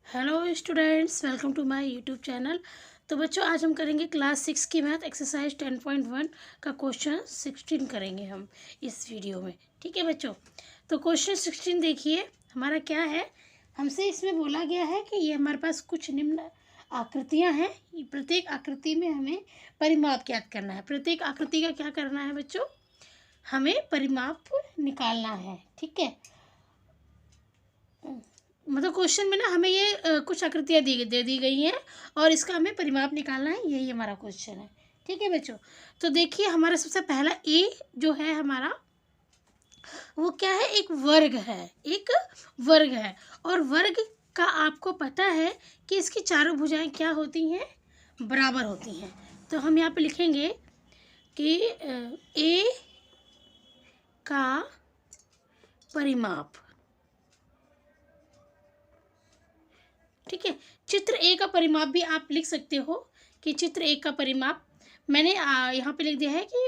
Hello students, welcome to my YouTube channel. तो बच्चों, आज हम करेंगे क्लास 6 की मैथ एक्सरसाइज 10.1 का क्वेश्चन 16 करेंगे हम इस वीडियो में। ठीक है बच्चों, तो क्वेश्चन 16 देखिए हमारा क्या है। हमसे इसमें बोला गया है कि ये हमारे पास कुछ निम्न आकृतियां हैं। प्रत्येक आकृति में हमें परिमाप ज्ञात करना है। प्रत्येक आकृति का क्या करना है बच्चों, हमें परिमाप निकालना है। ठीक है, मतलब क्वेश्चन में ना हमें ये कुछ आकृतियाँ दे दी गई हैं और इसका हमें परिमाप निकालना है। यही हमारा क्वेश्चन है। ठीक है बच्चों, तो देखिए हमारा सबसे पहला ए जो है हमारा, वो क्या है, एक वर्ग है। एक वर्ग है और वर्ग का आपको पता है कि इसकी चारों भुजाएं क्या होती हैं, बराबर होती हैं। तो हम यहाँ पे लिखेंगे कि ए का परिमाप। ठीक है, चित्र ए का परिमाप भी आप लिख सकते हो कि चित्र ए का परिमाप मैंने यहाँ पे लिख दिया है कि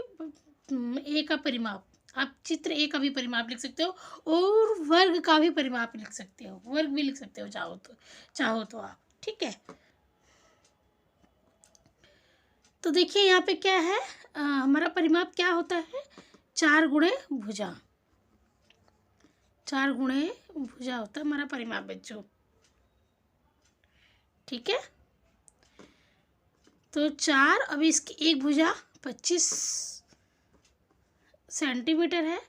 ए का परिमाप। आप चित्र ए का भी परिमाप लिख सकते हो और वर्ग का भी परिमाप लिख सकते हो, वर्ग भी लिख सकते हो चाहो तो आप। ठीक है, तो देखिए यहाँ पे क्या है, हमारा परिमाप क्या होता है, 4 गुणे भुजा। 4 गुणे भुजा होता है हमारा परिमाप बच्चों। ठीक है, तो 4, अब इसकी एक भुजा 25 सेंटीमीटर है,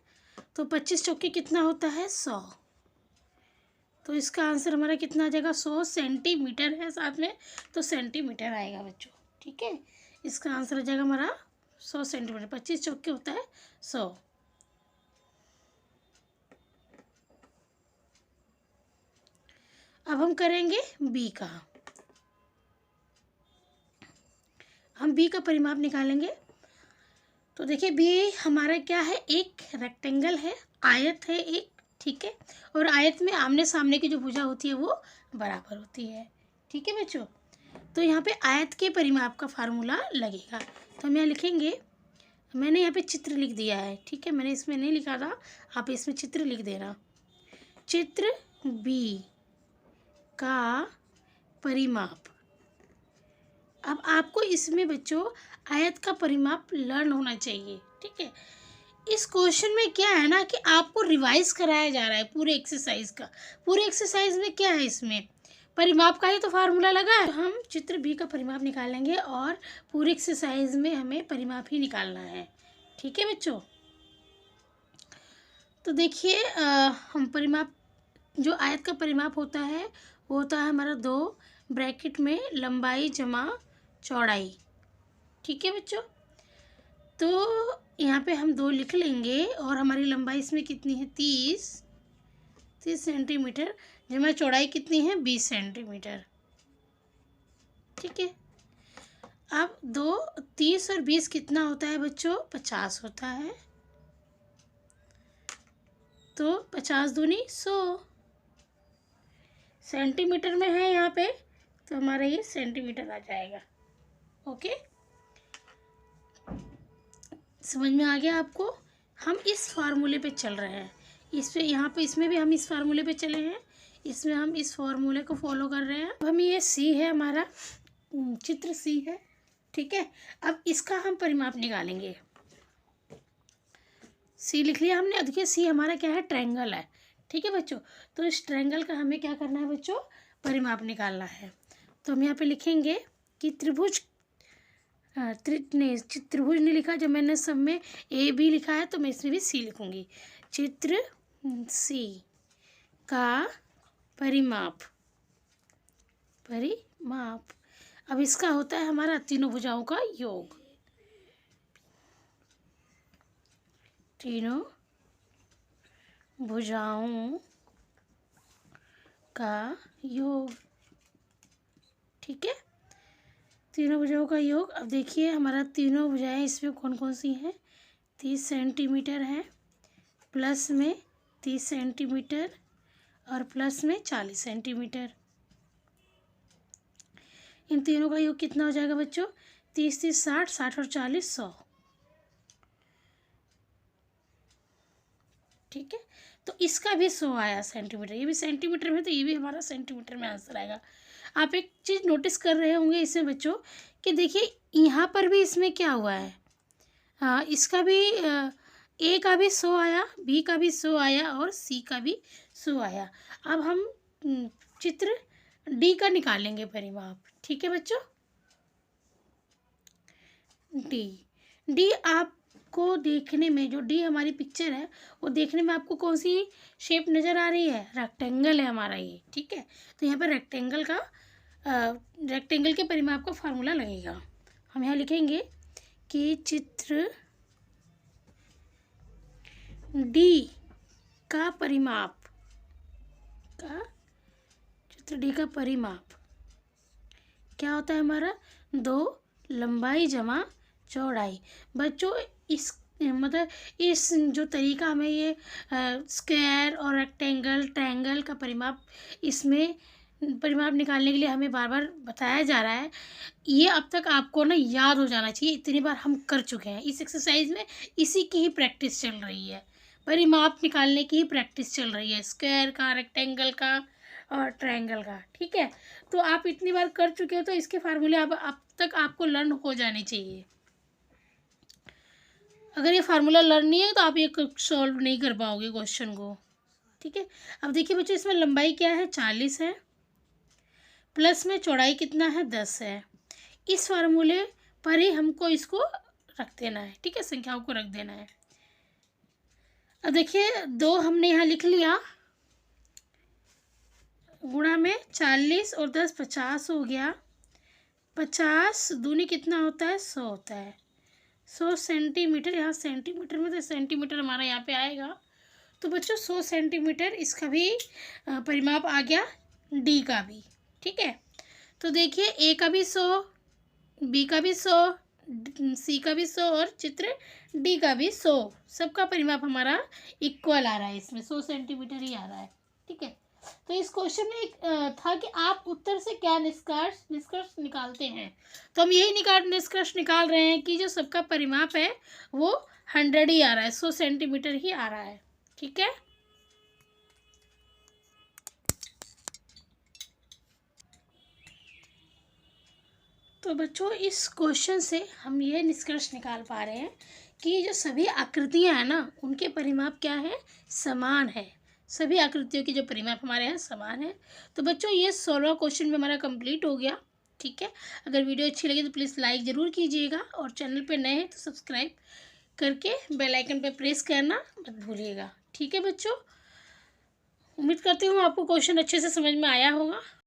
तो 25 चौके कितना होता है, 100। तो इसका आंसर हमारा कितना आ जाएगा, 100 सेंटीमीटर है साथ में, तो सेंटीमीटर आएगा बच्चों। ठीक है, इसका आंसर आ जाएगा हमारा 100 सेंटीमीटर। 25 चौके होता है 100। अब हम करेंगे बी का। हम बी का परिमाप निकालेंगे। तो देखिए बी हमारा क्या है, एक रेक्टेंगल है, आयत है एक। ठीक है, और आयत में आमने सामने की जो भुजा होती है वो बराबर होती है। ठीक है बच्चों, तो यहाँ पे आयत के परिमाप का फार्मूला लगेगा। तो हम यहाँ लिखेंगे, मैंने यहाँ पे चित्र लिख दिया है। ठीक है, मैंने इसमें नहीं लिखा था, आप इसमें चित्र लिख देना। चित्र बी का परिमाप। अब आपको इसमें बच्चों आयत का परिमाप लर्न होना चाहिए। ठीक है, इस क्वेश्चन में क्या है ना कि आपको रिवाइज कराया जा रहा है पूरे एक्सरसाइज का। पूरे एक्सरसाइज में क्या है, इसमें परिमाप का ही तो फार्मूला लगा है। तो हम चित्र बी का परिमाप निकालेंगे और पूरे एक्सरसाइज में हमें परिमाप ही निकालना है। ठीक है बच्चों, तो देखिए हम परिमाप, जो आयत का परिमाप होता है वो होता है हमारा 2 ब्रैकेट में लंबाई जमा चौड़ाई। ठीक है बच्चों, तो यहाँ पे हम 2 लिख लेंगे और हमारी लंबाई इसमें कितनी है, 30 सेंटीमीटर, जमा चौड़ाई कितनी है, 20 सेंटीमीटर। ठीक है, अब 2, 30 और 20 कितना होता है बच्चों, 50 होता है। तो 50 दूनी 100 सेंटीमीटर में है यहाँ पे, तो हमारा ये सेंटीमीटर आ जाएगा। ओके, समझ में आ गया आपको। हम इस फार्मूले पे चल रहे हैं, इस पे यहाँ पे इसमें भी हम इस फार्मूले पे चले हैं, इसमें हम इस फार्मूले को फॉलो कर रहे हैं। अब हम ये सी है हमारा, चित्र सी है। ठीक है, अब इसका हम परिमाप निकालेंगे। सी लिख लिया हमने। देखिए सी हमारा क्या है, ट्रायंगल है। ठीक है बच्चों, तो इस ट्रायंगल का हमें क्या करना है बच्चों, परिमाप निकालना है। तो हम यहाँ पे लिखेंगे कि त्रिभुज, त्रिभुज नहीं लिखा, जब मैंने सब में ए बी लिखा है तो मैं इसमें भी सी लिखूंगी। चित्र सी का परिमाप। परिमाप, अब इसका होता है हमारा तीनों भुजाओं का योग। तीनों भुजाओं का योग। ठीक है, तीनों भुजाओं का योग। अब देखिए हमारा तीनों भुजाएं इसमें कौन कौन सी हैं, 30 सेंटीमीटर है, प्लस में 30 सेंटीमीटर और प्लस में 40 सेंटीमीटर। इन तीनों का योग कितना हो जाएगा बच्चों, 30 30 60, 60 और 40 100। ठीक है, तो इसका भी 100 आया सेंटीमीटर, ये भी सेंटीमीटर में, तो ये भी हमारा सेंटीमीटर में आंसर आएगा। आप एक चीज़ नोटिस कर रहे होंगे इसमें बच्चों कि देखिए यहाँ पर भी इसमें क्या हुआ है, इसका भी ए का भी 100 आया, बी का भी 100 आया और सी का भी 100 आया। अब हम चित्र डी का निकालेंगे परिमाप। ठीक है बच्चों, डी आपको देखने में, जो डी हमारी पिक्चर है वो देखने में आपको कौन सी शेप नज़र आ रही है, रेक्टेंगल है हमारा ये। ठीक है, तो यहाँ पर रेक्टेंगल के परिमाप का फार्मूला लगेगा। हम यहाँ लिखेंगे कि चित्र डी का परिमाप क्या होता है हमारा, 2 लंबाई जमा चौड़ाई। बच्चों इस मतलब इस जो तरीका हमें ये स्क्वायर और रेक्टेंगल, ट्रायंगल का इसमें परिमाप निकालने के लिए हमें बार बार बताया जा रहा है, ये अब तक आपको ना याद हो जाना चाहिए, इतनी बार हम कर चुके हैं। इस एक्सरसाइज में इसी की ही प्रैक्टिस चल रही है, परिमाप निकालने की ही प्रैक्टिस चल रही है, स्क्वायर का, रेक्टेंगल का और ट्रायंगल का। ठीक है, तो आप इतनी बार कर चुके हो तो इसके फार्मूले अब तक आपको लर्न हो जाने चाहिए। अगर ये फार्मूला लर्न नहीं है तो आप ये सॉल्व नहीं कर पाओगे क्वेश्चन को। ठीक है, अब देखिए बच्चों इसमें लंबाई क्या है, 40 है, प्लस में चौड़ाई कितना है, 10 है। इस फार्मूले पर ही हमको इसको रख देना है। ठीक है, संख्याओं को रख देना है। अब देखिए 2 हमने यहाँ लिख लिया, गुणा में 40 और 10 50 हो गया, 50 दूनी कितना होता है, 100 होता है, 100 सेंटीमीटर। यहाँ सेंटीमीटर में तो सेंटीमीटर हमारा यहाँ पे आएगा, तो बच्चों 100 सेंटीमीटर इसका भी परिमाप आ गया, डी का भी। ठीक है, तो देखिए ए का भी 100, बी का भी 100, सी का भी 100 और चित्र डी का भी 100, सबका परिमाप हमारा इक्वल आ रहा है, इसमें 100 सेंटीमीटर ही आ रहा है। ठीक है, तो इस क्वेश्चन में एक था कि आप उत्तर से क्या निष्कर्ष निकालते हैं, तो हम यही निष्कर्ष निकाल रहे हैं कि जो सबका परिमाप है वो 100 ही आ रहा है, 100 सेंटीमीटर ही आ रहा है। ठीक है, तो बच्चों इस क्वेश्चन से हम ये निष्कर्ष निकाल पा रहे हैं कि जो सभी आकृतियां हैं ना, उनके परिमाप क्या है, समान है। सभी आकृतियों के जो परिमाप हमारे यहाँ समान है। तो बच्चों ये 16वां क्वेश्चन भी हमारा कंप्लीट हो गया। ठीक है, अगर वीडियो अच्छी लगी तो प्लीज़ लाइक ज़रूर कीजिएगा और चैनल पे नए हैं तो सब्सक्राइब करके बेल आइकन पे प्रेस करना मत भूलिएगा। ठीक है बच्चों, उम्मीद करती हूँ आपको क्वेश्चन अच्छे से समझ में आया होगा।